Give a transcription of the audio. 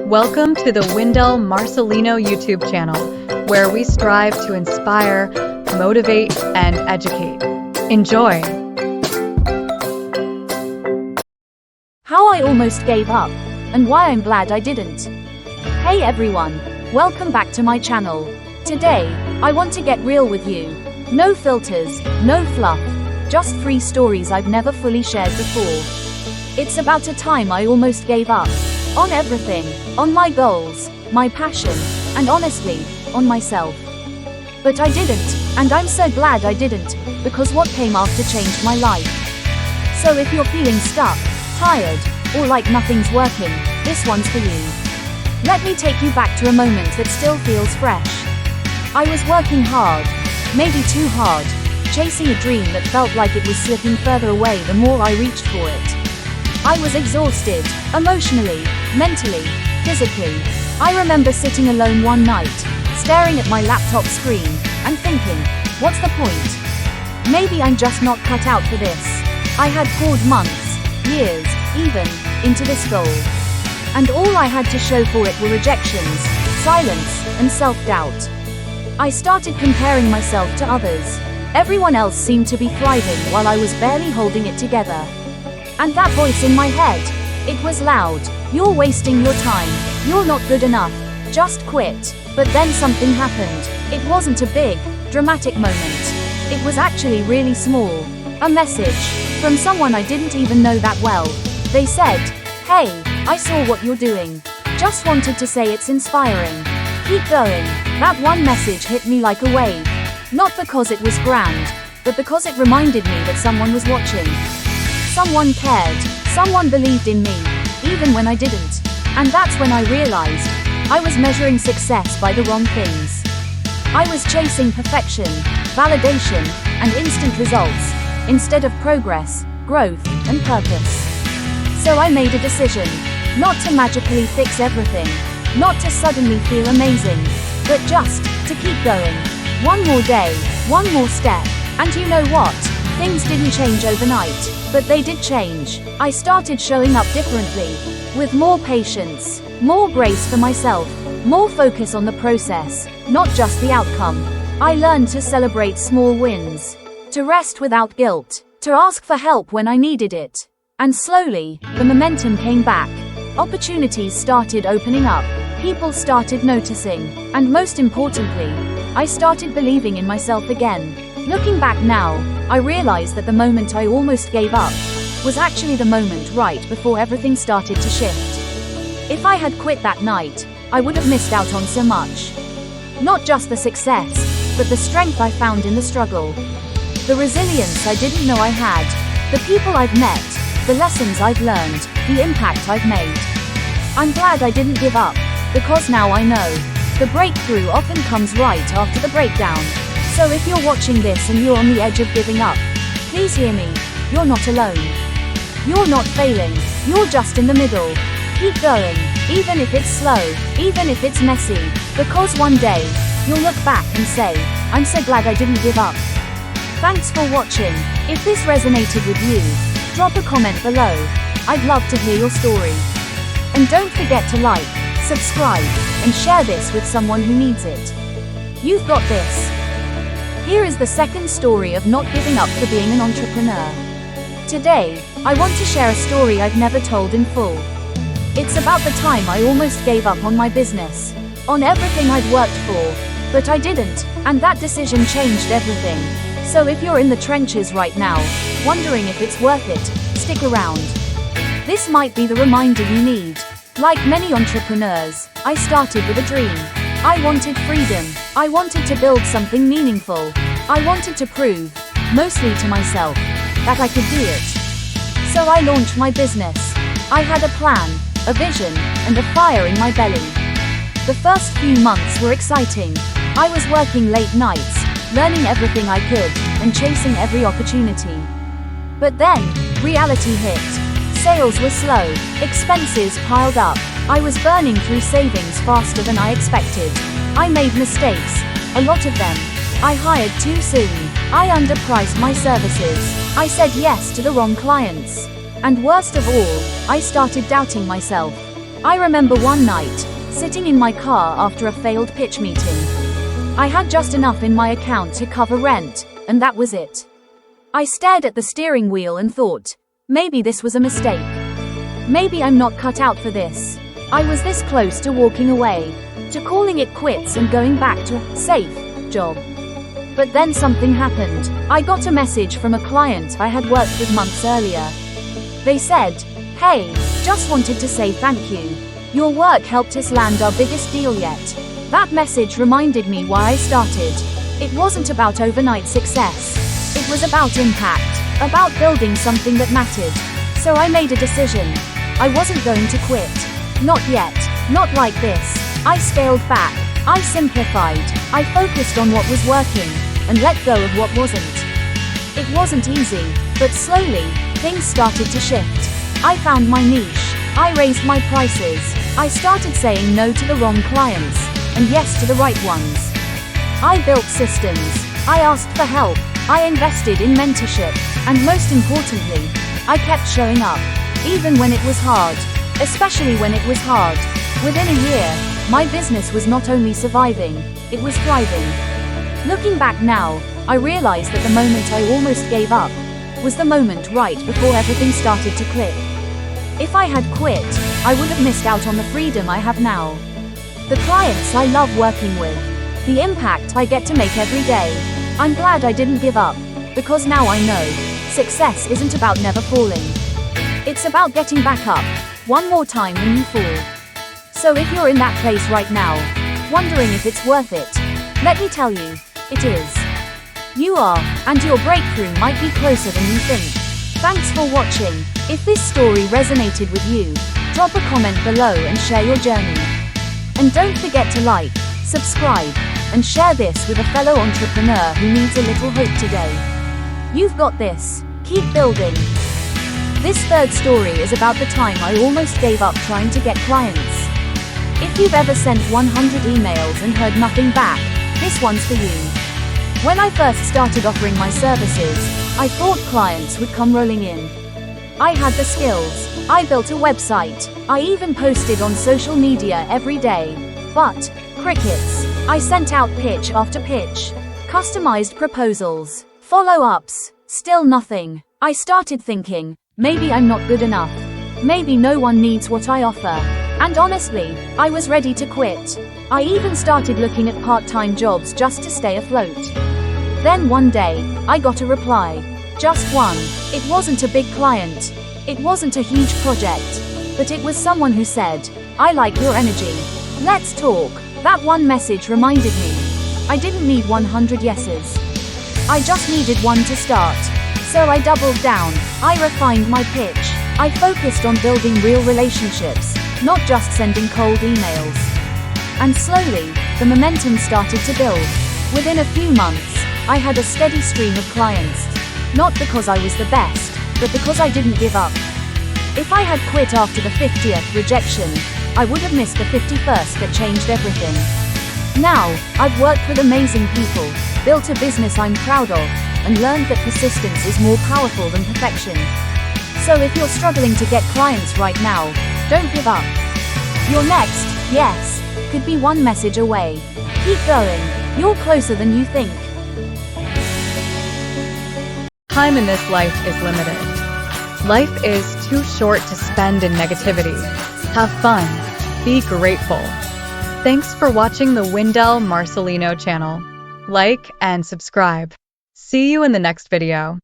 Welcome to the Wendell Marcelino YouTube channel, where we strive to inspire, motivate, and educate. Enjoy! How I almost gave up, and why I'm glad I didn't. Hey everyone, welcome back to my channel. Today, I want to get real with you. No filters, no fluff, just 3 stories I've never fully shared before. It's about a time I almost gave up. On everything, on my goals, my passion, and honestly, on myself. But I didn't, and I'm so glad I didn't, because what came after changed my life. So if you're feeling stuck, tired, or like nothing's working, this one's for you. Let me take you back to a moment that still feels fresh. I was working hard, maybe too hard, chasing a dream that felt like it was slipping further away the more I reached for it. I was exhausted, emotionally, mentally, physically. I remember sitting alone one night, staring at my laptop screen, and thinking, what's the point? Maybe I'm just not cut out for this. I had poured months, years, even, into this goal. And all I had to show for it were rejections, silence, and self-doubt. I started comparing myself to others. Everyone else seemed to be thriving while I was barely holding it together. And that voice in my head, it was loud. You're wasting your time. You're not good enough. Just quit. But then something happened. It wasn't a big, dramatic moment. It was actually really small. A message from someone I didn't even know that well. They said, "Hey, I saw what you're doing. Just wanted to say it's inspiring. Keep going." That one message hit me like a wave. Not because it was grand, but because it reminded me that someone was watching. Someone cared, someone believed in me, even when I didn't. And that's when I realized, I was measuring success by the wrong things. I was chasing perfection, validation, and instant results, instead of progress, growth, and purpose. So I made a decision, not to magically fix everything, not to suddenly feel amazing, but just to keep going. One more day, one more step, and you know what? Things didn't change overnight, but they did change. I started showing up differently, with more patience, more grace for myself, more focus on the process, not just the outcome. I learned to celebrate small wins, to rest without guilt, to ask for help when I needed it. And slowly, the momentum came back. Opportunities started opening up, people started noticing, and most importantly, I started believing in myself again. Looking back now, I realize that the moment I almost gave up was actually the moment right before everything started to shift. If I had quit that night, I would have missed out on so much. Not just the success, but the strength I found in the struggle. The resilience I didn't know I had. The people I've met. The lessons I've learned. The impact I've made. I'm glad I didn't give up, because now I know. The breakthrough often comes right after the breakdown. So if you're watching this and you're on the edge of giving up, please hear me, you're not alone. You're not failing, you're just in the middle. Keep going, even if it's slow, even if it's messy, because one day, you'll look back and say, I'm so glad I didn't give up. Thanks for watching. If this resonated with you, drop a comment below. I'd love to hear your story. And don't forget to like, subscribe, and share this with someone who needs it. You've got this. Here is the second story of not giving up for being an entrepreneur. Today, I want to share a story I've never told in full. It's about the time I almost gave up on my business, on everything I'd worked for, but I didn't, and that decision changed everything. So if you're in the trenches right now, wondering if it's worth it, stick around. This might be the reminder you need. Like many entrepreneurs, I started with a dream. I wanted freedom. I wanted to build something meaningful. I wanted to prove, mostly to myself, that I could do it. So I launched my business. I had a plan, a vision, and a fire in my belly. The first few months were exciting. I was working late nights, learning everything I could, and chasing every opportunity. But then, reality hit. Sales were slow, expenses piled up. I was burning through savings faster than I expected. I made mistakes, a lot of them. I hired too soon. I underpriced my services. I said yes to the wrong clients. And worst of all, I started doubting myself. I remember one night, sitting in my car after a failed pitch meeting. I had just enough in my account to cover rent, and that was it. I stared at the steering wheel and thought, maybe this was a mistake. Maybe I'm not cut out for this. I was this close to walking away, to calling it quits and going back to a safe job. But then something happened. I got a message from a client I had worked with months earlier. They said, "Hey, just wanted to say thank you. Your work helped us land our biggest deal yet." That message reminded me why I started. It wasn't about overnight success. It was about impact, about building something that mattered. So I made a decision. I wasn't going to quit. Not yet. Not like this. I scaled back. I simplified. I focused on what was working, and let go of what wasn't. It wasn't easy, but slowly, things started to shift. I found my niche. I raised my prices. I started saying no to the wrong clients, and yes to the right ones. I built systems. I asked for help. I invested in mentorship. And most importantly, I kept showing up. Even when it was hard. Especially when it was hard. Within a year, my business was not only surviving, it was thriving. Looking back now, I realize that the moment I almost gave up was the moment right before everything started to click. If I had quit, I would have missed out on the freedom I have now. The clients I love working with, the impact I get to make every day. I'm glad I didn't give up, because now I know success isn't about never falling. It's about getting back up, one more time when you fall. So if you're in that place right now, wondering if it's worth it, let me tell you, it is. You are, and your breakthrough might be closer than you think. Thanks for watching. If this story resonated with you, drop a comment below and share your journey. And don't forget to like, subscribe, and share this with a fellow entrepreneur who needs a little hope today. You've got this. Keep building. This third story is about the time I almost gave up trying to get clients. If you've ever sent 100 emails and heard nothing back, this one's for you. When I first started offering my services, I thought clients would come rolling in. I had the skills. I built a website. I even posted on social media every day. But, crickets. I sent out pitch after pitch. Customized proposals. Follow-ups. Still nothing. I started thinking, maybe I'm not good enough. Maybe no one needs what I offer. And honestly, I was ready to quit. I even started looking at part-time jobs just to stay afloat. Then one day, I got a reply. Just one. It wasn't a big client. It wasn't a huge project. But it was someone who said, "I like your energy. Let's talk." That one message reminded me. I didn't need 100 yeses. I just needed one to start. So I doubled down. I refined my pitch. I focused on building real relationships, not just sending cold emails. And slowly, the momentum started to build. Within a few months, I had a steady stream of clients. Not because I was the best, but because I didn't give up. If I had quit after the 50th rejection, I would have missed the 51st that changed everything. Now, I've worked with amazing people, built a business I'm proud of, and learned that persistence is more powerful than perfection. So if you're struggling to get clients right now, don't give up. Your next, yes, could be one message away. Keep going. You're closer than you think. Time in this life is limited. Life is too short to spend in negativity. Have fun. Be grateful. Thanks for watching the Wendell Marcelino channel. Like and subscribe. See you in the next video.